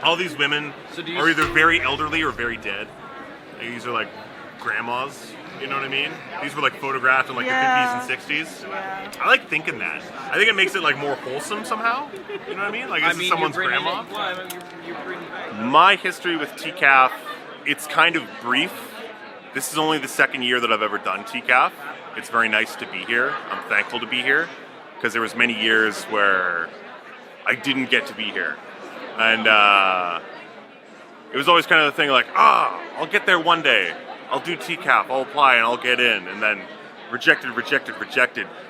all these women are either very elderly or very dead. Like, these are like grandmas, you know what I mean? These were like photographed in like the 50s and 60s. Yeah. I like thinking that. I think it makes it like more wholesome somehow. You know what I mean? Like, this is someone's grandma. My history with TCAF, it's kind of brief. This is only the second year that I've ever done TCAF. It's very nice to be here. I'm thankful to be here because there was many years where I didn't get to be here. And it was always kind of the thing like, I'll get there one day. I'll do TCAF, I'll apply and I'll get in. And then rejected.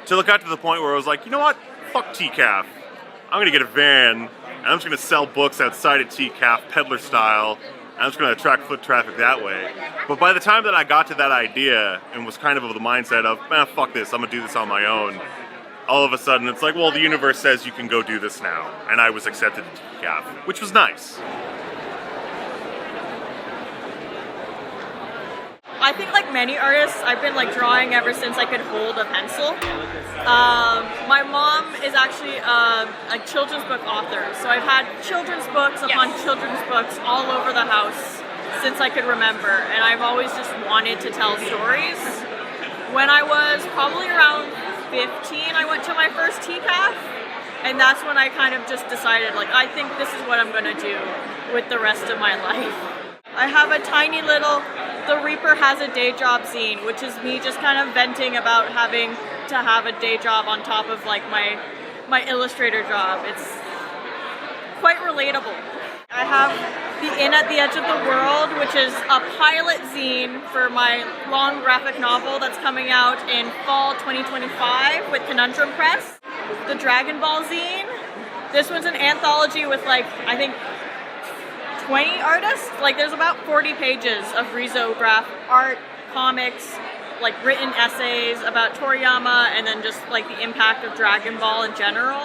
Till it got to the point where I was like, you know what? Fuck TCAF. I'm going to get a van and I'm just going to sell books outside of TCAF, peddler style. And I'm just going to attract foot traffic that way. But by the time that I got to that idea and was kind of the mindset of, man, fuck this, I'm going to do this on my own. All of a sudden it's like, well, the universe says you can go do this now. And I was accepted to TCAF, which was nice. I think like many artists, I've been like drawing ever since I could hold a pencil. My mom is actually a children's book author, so I've had children's books upon children's books all over the house since I could remember, and I've always just wanted to tell stories. When I was probably around 15, I went to my first TCAF, and that's when I kind of just decided, like, I think this is what I'm going to do with the rest of my life. I have a tiny little The Reaper Has a Day Job zine, which is me just kind of venting about having to have a day job on top of like my illustrator job. It's quite relatable. I have The Inn at the Edge of the World, which is a pilot zine for my long graphic novel that's coming out in fall 2025 with Conundrum Press. The Dragon Ball zine. This one's an anthology with like, I think, 20 artists. Like, there's about 40 pages of risograph art, comics, like written essays about Toriyama, and then just like the impact of Dragon Ball in general.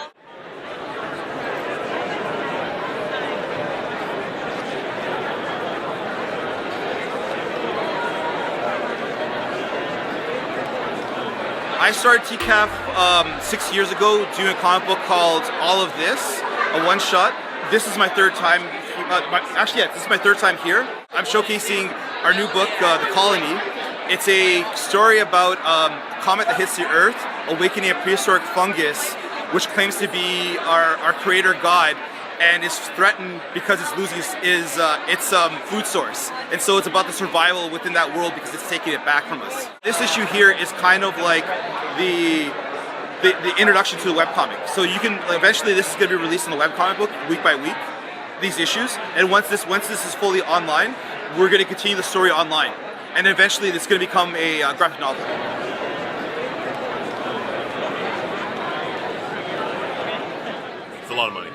I started TCAF 6 years ago doing a comic book called All of This, a one-shot. This is my third time. This is my third time here. I'm showcasing our new book, The Colony. It's a story about a comet that hits the Earth, awakening a prehistoric fungus, which claims to be our creator god, and is threatened because it's losing its food source. And so it's about the survival within that world because it's taking it back from us. This issue here is kind of like the introduction to the webcomic. So you can eventually, this is going to be released in the webcomic book week by week, these issues. And once this is fully online, we're going to continue the story online. And eventually it's going to become a graphic novel. It's a lot of money.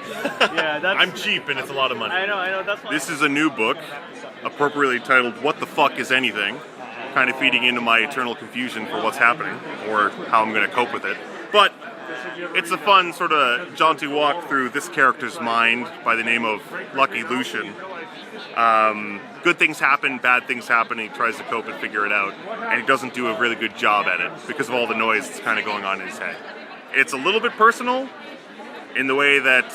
Yeah, that's... I'm cheap and it's a lot of money. I know, that's why. This is a new book, appropriately titled What the Fuck is Anything? Kind of feeding into my eternal confusion for what's happening, or how I'm going to cope with it. But it's a fun sort of jaunty walk through this character's mind by the name of Lucky Lucian. Good things happen, bad things happen, and he tries to cope and figure it out. And he doesn't do a really good job at it because of all the noise that's kind of going on in his head. It's a little bit personal in the way that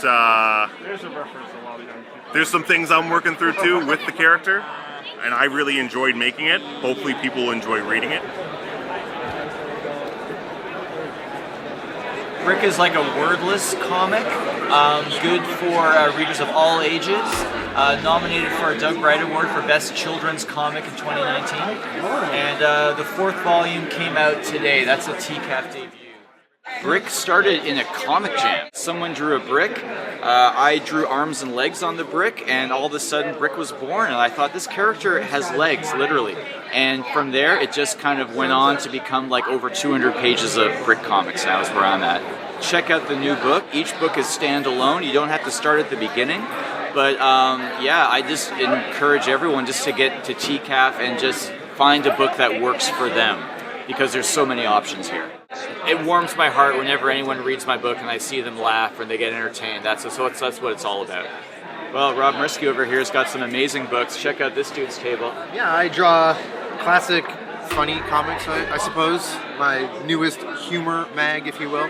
There's a reference a lot of young people. there's some things I'm working through too with the character. And I really enjoyed making it. Hopefully people will enjoy reading it. Brick is like a wordless comic, good for readers of all ages, nominated for a Doug Wright Award for Best Children's Comic in 2019, and the fourth volume came out today. That's a TCAF debut. Brick started in a comic jam. Someone drew a brick, I drew arms and legs on the brick, and all of a sudden Brick was born, and I thought this character has legs, literally. And from there, it just kind of went on to become like over 200 pages of Brick comics, and that was where I'm at. Check out the new book. Each book is standalone. You don't have to start at the beginning. But yeah, I just encourage everyone just to get to TCAF and just find a book that works for them, because there's so many options here. It warms my heart whenever anyone reads my book and I see them laugh and they get entertained. That's what it's all about. Well, Robb Mirsky over here has got some amazing books. Check out this dude's table. Yeah, I draw classic, funny comics, I suppose. My newest humor mag, if you will.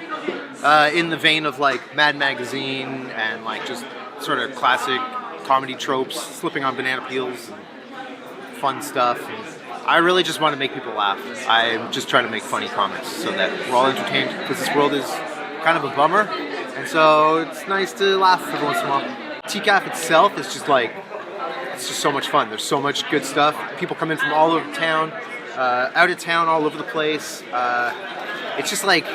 In the vein of like Mad Magazine and like just sort of classic comedy tropes, slipping on banana peels, and fun stuff. And I really just want to make people laugh. I'm just trying to make funny comics so that we're all entertained, because this world is kind of a bummer, and so it's nice to laugh every once in a while. TCAF itself is just like, it's just so much fun. There's so much good stuff. People come in from all over town, out of town, all over the place. It's just like,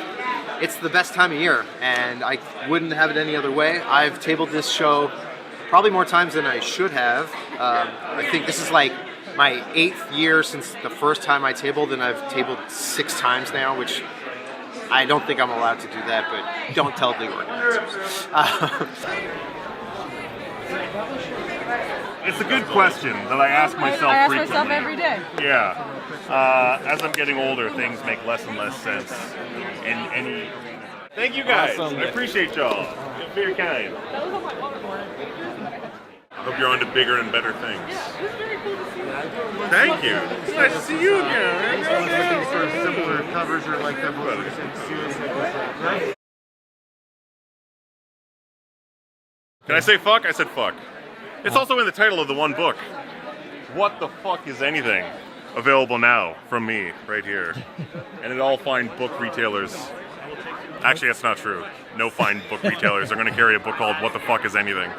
it's the best time of year, and I wouldn't have it any other way. I've tabled this show probably more times than I should have. I think this is like my 8th year since the first time I tabled, and I've tabled 6 times now, which I don't think I'm allowed to do that, but don't tell the organizers. It's a good question that I ask myself I ask frequently. myself every day. Yeah. As I'm getting older, things make less and less sense. In any. Thank you guys. Awesome. I appreciate y'all. You're very kind. I hope you're on to bigger and better things. Thank you. It's nice to see you again. Looking for similar covers or like that. Can I say fuck? I said fuck. It's also in the title of the one book. What the fuck is anything? Available now from me, right here. And at all fine book retailers. Actually, that's not true. No fine book retailers are going to carry a book called What the Fuck is Anything.